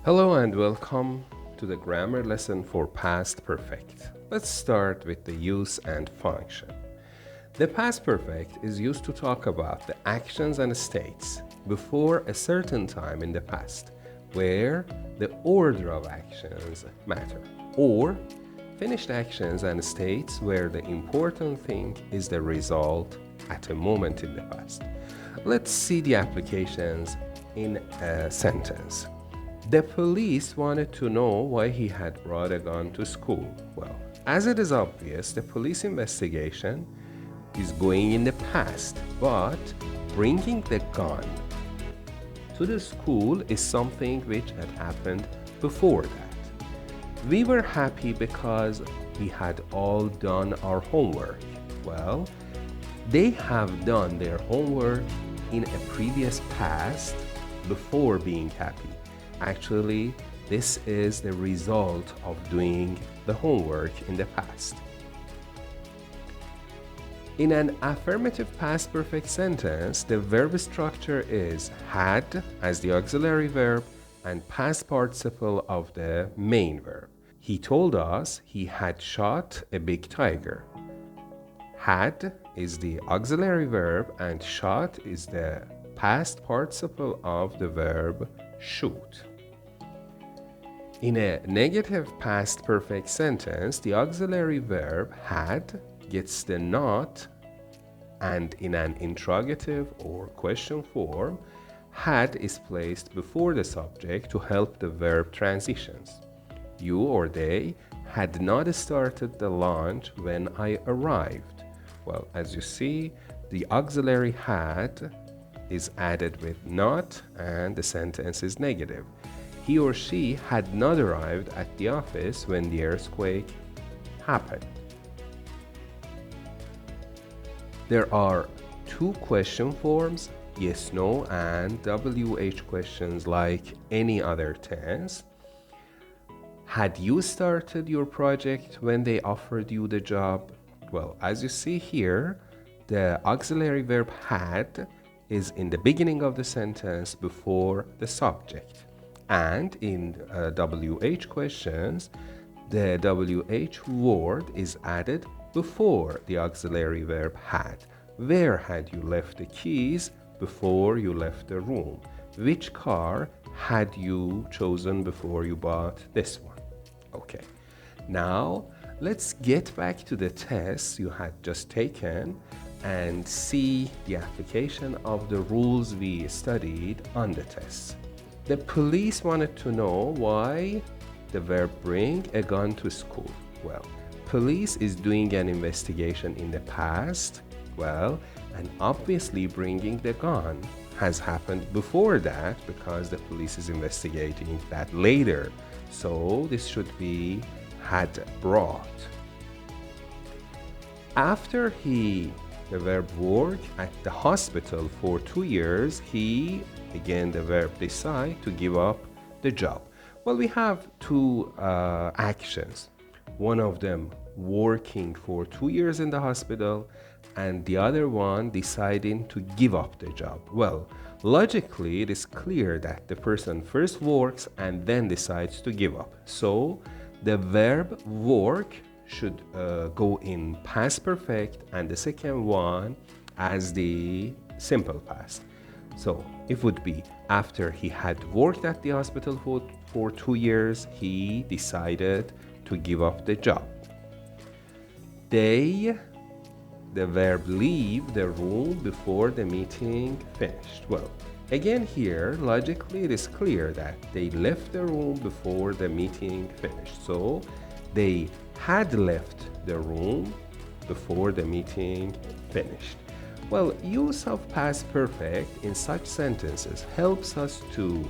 Hello and welcome to the grammar lesson for past perfect. Let's start with the use and function. The past perfect is used to talk about the actions and states before a certain time in the past, where the order of actions matter, or finished actions and states where the important thing is the result at a moment in the past. Let's see the applications in a sentence. The police wanted to know why he had brought a gun to school. Well, as it is obvious, the police investigation is going in the past, but bringing the gun to the school is something which had happened before that. We were happy because we had all done our homework. Well, they have done their homework in a previous past before being happy. Actually, this is the result of doing the homework in the past. In an affirmative past perfect sentence, the verb structure is had as the auxiliary verb and past participle of the main verb. He told us he had shot a big tiger. Had is the auxiliary verb and shot is the past participle of the verb shoot. In a negative past perfect sentence, the auxiliary verb had gets the not, and in an interrogative or question form, had is placed before the subject to help the verb transitions. You or they had not started the lunch when I arrived. Well, as you see, the auxiliary had is added with not and the sentence is negative. He or she had not arrived at the office when the earthquake happened. There are two question forms, yes, no, and WH questions like any other tense. Had you started your project when they offered you the job? Well, as you see here, the auxiliary verb had is in the beginning of the sentence before the subject. And in WH questions, the WH word is added before the auxiliary verb had. Where had you left the keys before you left the room? Which car had you chosen before you bought this one? Okay, now let's get back to the test you had just taken and see the application of the rules we studied on the test. The police wanted to know why the verb bring a gun to school. Well, police is doing an investigation in the past. Well, and obviously bringing the gun has happened before that because the police is investigating that later. So this should be had brought. After the verb worked at the hospital for 2 years, he, again the verb decide, to give up the job. Well, we have two actions. One of them working for 2 years in the hospital and the other one deciding to give up the job. Well, logically, it is clear that the person first works and then decides to give up. So the verb work should go in past perfect and the second one as the simple past. So it would be after he had worked at the hospital for 2 years, he decided to give up the job. They, the verb leave the room before the meeting finished. Well, again here, logically it is clear that they left the room before the meeting finished. So they had left the room before the meeting finished. Well, use of past perfect in such sentences helps us to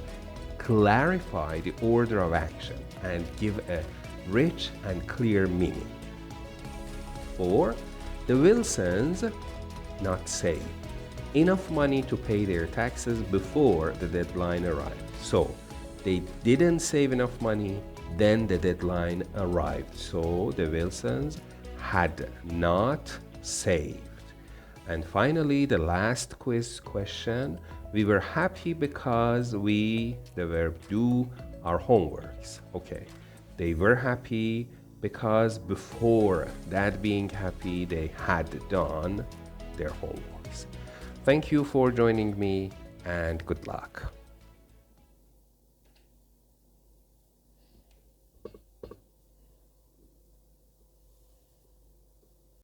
clarify the order of action and give a rich and clear meaning. 4. The Wilsons not save enough money to pay their taxes before the deadline arrived. So they didn't save enough money, then the deadline arrived. So the Wilsons had not saved. And finally, the last quiz question. We were happy because we, the verb do, our homeworks. Okay. They were happy because before that being happy, they had done their homeworks. Thank you for joining me and good luck.